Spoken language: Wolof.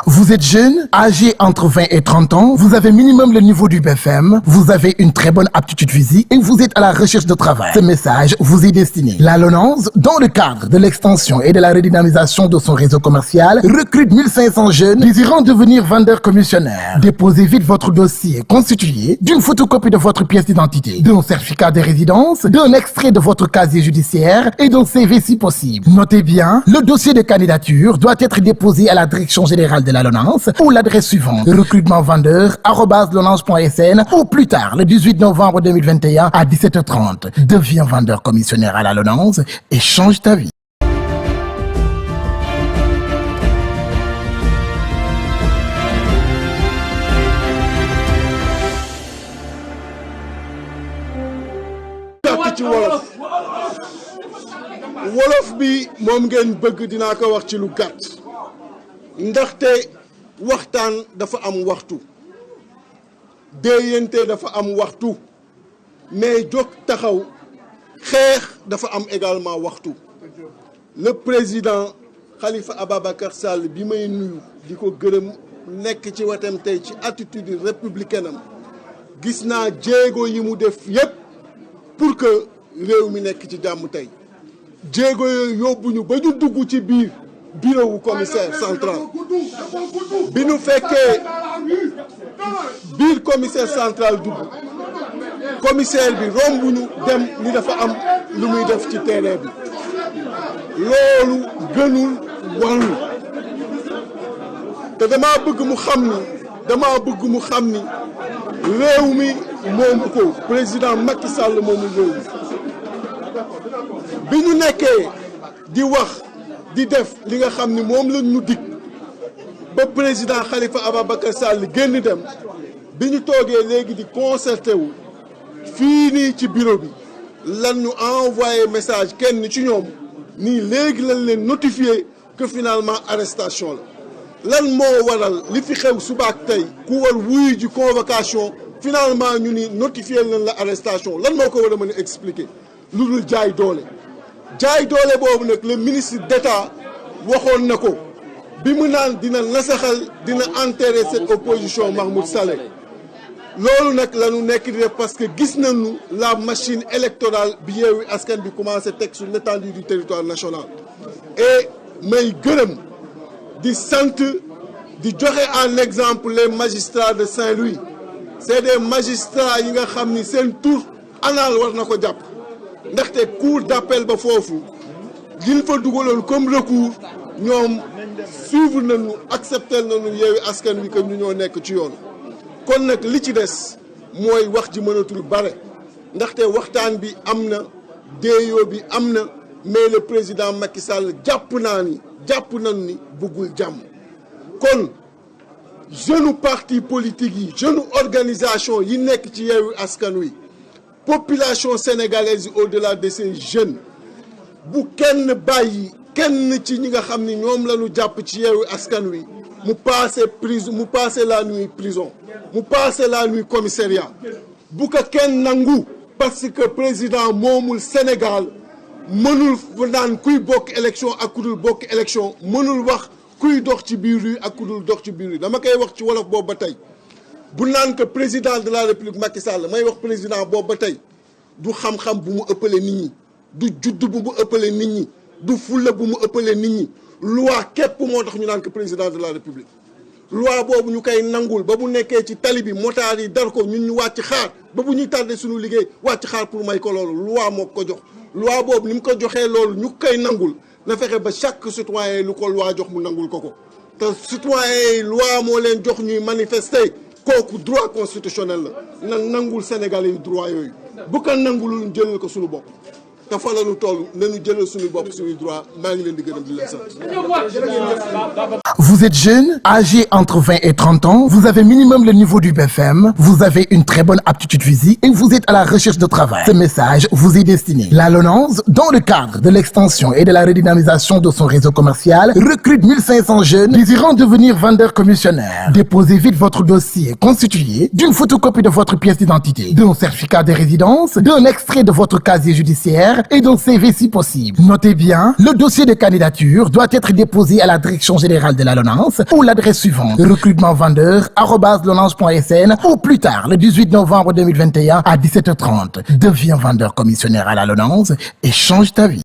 Vous êtes jeune, âgé entre 20 et 30 ans, vous avez minimum le niveau du BFM, vous avez une très bonne aptitude physique et vous êtes à la recherche de travail. Ce message vous est destiné. La Lonase, dans le cadre de l'extension et de la redynamisation de son réseau commercial, recrute 1500 jeunes désirant devenir vendeurs commissionnaires. Déposez vite votre dossier constitué d'une photocopie de votre pièce d'identité, d'un certificat de résidence, d'un extrait de votre casier judiciaire et d'un CV si possible. Notez bien, le dossier de candidature doit être déposé à la direction générale de la Lonase ou l'adresse suivante recrutementvendeur@lonase.sn ou plus tard le 18 novembre 2021 à 17h30. Deviens vendeur commissionnaire à la Lonase et change ta vie. wolof bi moom ngeen bëgg dinaa ko wax ci lu gàtt ndaxte waxtaan dafa am waxtu déeyante dafa am waxtu mais jóg taxaw xeex dafa am également waxtu. Le président Khalifa Ababacar Sall bi may nuyu di ko gërëm nekk ci wetam tey ci attitude républicaine am gis naa jéego yi mu def yépp pour que réew mi nekk ci jàmm tey jéego yooyu yóbbuñu ba ñu dugg ci biir bureau wu commissaire central bi ñu fekkee biir commissaire central dugg commissaire bi rombuñu dem ni dafa am lu muy def ci terrain bi loolu gënul warul te dama bëgg mu xam ni réew mi moomu ko président Macky Sall moomu réew mi bi ñu nekkee di wax di def li nga xam ni moom la ñu dig ba président Khalifa Ababacar Sall génn dem bi ñu toogee léegi di concerté wu fii nii ci bureau bi lan ñu envoyé message kenn ci ñoom nii léegi lañ leen notifié que finalement arrestation la lan moo waral li fi xew subaak tey ku war wuyu ji convocation finalement ñu ni notifié nañ la arrestation lan moo ko war a mën a expliquer lu dul jaay doole boobu nag le ministre d'État waxoon na ko bi mu naan dina nasaxal dina enterrer cette opposition Mahmoud Saleh loolu nag la ñu nekk di def parce que gis nañu la machine électorale bi Yewwi Askan bi commencé teg sur l'étendue du territoire national et may gërëm di sant di joxe en exemple les magistrats de Saint-Louis c'est des magistrats yi nga xam ni seen tur anal war na ko jàpp ndaxte cour d'appel ba foofu liñ fa dugaloon comme recours ñoom suivre nañu accepter nañu Yewwi Askan Wi que ñu ñoo nekk ci yoon kon nag li ci des mooy wax ji mënatul bare ndaxte waxtaan bi am na déeyoo bi am na mais le président Macky Sall jàpp nañu ni bëggul jàmm kon jeune parti politique yi jeune organisation yi nekk ci Yewwi Askan Wi population sénégalaise au-delà de ces jeunes bu kenn bàyyi kenn ci ñi nga xam ni ñoom la ñu jàpp ci Yewwi Askan Wi mu passé la nuit prison mu passé la nuit commissariat bu ko kenn nangu parce que président moomul Sénégal mënul naan kuy bokk élection ak ku dul bokk élection mënul wax kuy dox ci biir rue ak ku dul dox ci biir rue dama koy wax ci wolof boobu ba tey bu naan que président de la république Macky Sall may wax président boobu ba tey du xam-xam bu mu ëppale nit ñi du judd bu mu ëppale nit ñi du fulla bu mu ëppale nit ñi loi képp moo tax ñu naan que président de la république loi boobu ñu koy nangul ba bu nekkee ci tali bi motaar yi dar ko ñun ñu wàcc xaar ba bu ñuy tardé suñu liggéey wàcc xaar pour may ko loolu loi moo ko jox loi boobu ni mu ko joxee loolu ñu koy nangul na fexe ba chaque citoyen lu ko loi jox mu nangul ko te citoyen yi loi moo leen jox ñuy manifester kooku droit constitutionnel la na nangul Sénégalais yi droit yooyu bu ko nangulul jëlal ko suñu bopp te fa la ñu toll nañu jëlal suñu bopp suñu droit maa ngi leen di gërëm di leen sant. Vous êtes jeune, âgé entre 20 et 30 ans, vous avez minimum le niveau du BFM, vous avez une très bonne aptitude physique et vous êtes à la recherche de travail. Ce message vous est destiné. La Lonase, dans le cadre de l'extension et de la redynamisation de son réseau commercial, recrute 1500 jeunes désirant devenir vendeurs commissionnaires. Déposez vite votre dossier constitué d'une photocopie de votre pièce d'identité, d'un certificat de résidence, d'un extrait de votre casier judiciaire formulaire et d'un CV si possible. Notez bien, le dossier de candidature doit être déposé à la direction générale de la LONASE ou l'adresse suivante recrutementvendeur@lonase.sn ou plus tard le 18 novembre 2021 à 17h30. Deviens vendeur commissionnaire à la LONASE et change ta vie.